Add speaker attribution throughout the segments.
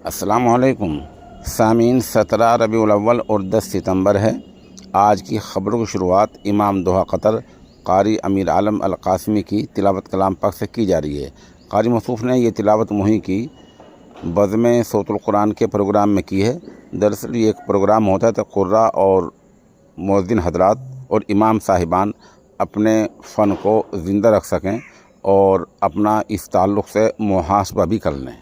Speaker 1: अस्सलामुअलैकुम सामीन। 17 रबीउल अव्वल और 10 सितंबर है। आज की ख़बरों की शुरुआत इमाम दोहा क़तर क़ारी अमीर आलम अल क़ासिमी की तिलावत कलाम पाक से की जा रही है। क़ारी मौसूफ़ ने यह तिलावत मुही की बज़्म सौतुल कुरान के प्रोग्राम में की है। दरअसल ये एक प्रोग्राम होता है तो क़ुर्रा और मुअज़्ज़िन हज़रात और इमाम साहिबान अपने फ़न को ज़िंदा रख सकें और अपना इस ताल्लुक़ से मुहासबा भी कर लें।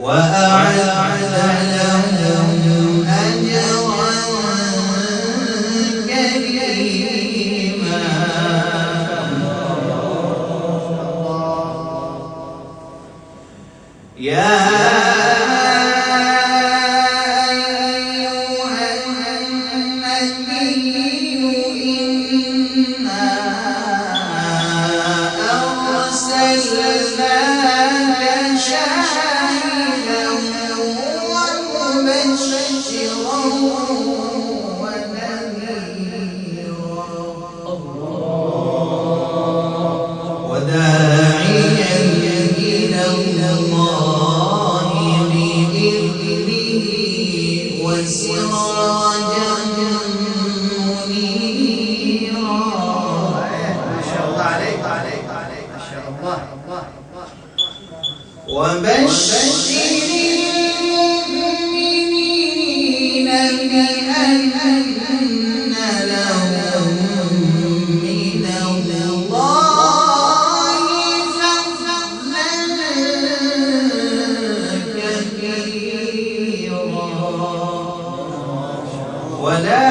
Speaker 2: وأعد لهم أجرا كريما. يا أيها النبي إنا أرسلناك شاهدا ومبشرا ونذيرا وداعيا إلى الله بإذنه وسراجا منيرا. ما شاء الله عليك، ما شاء الله. وبشر المؤمنين بأن لهم من الله فضلا كبيرا. ولا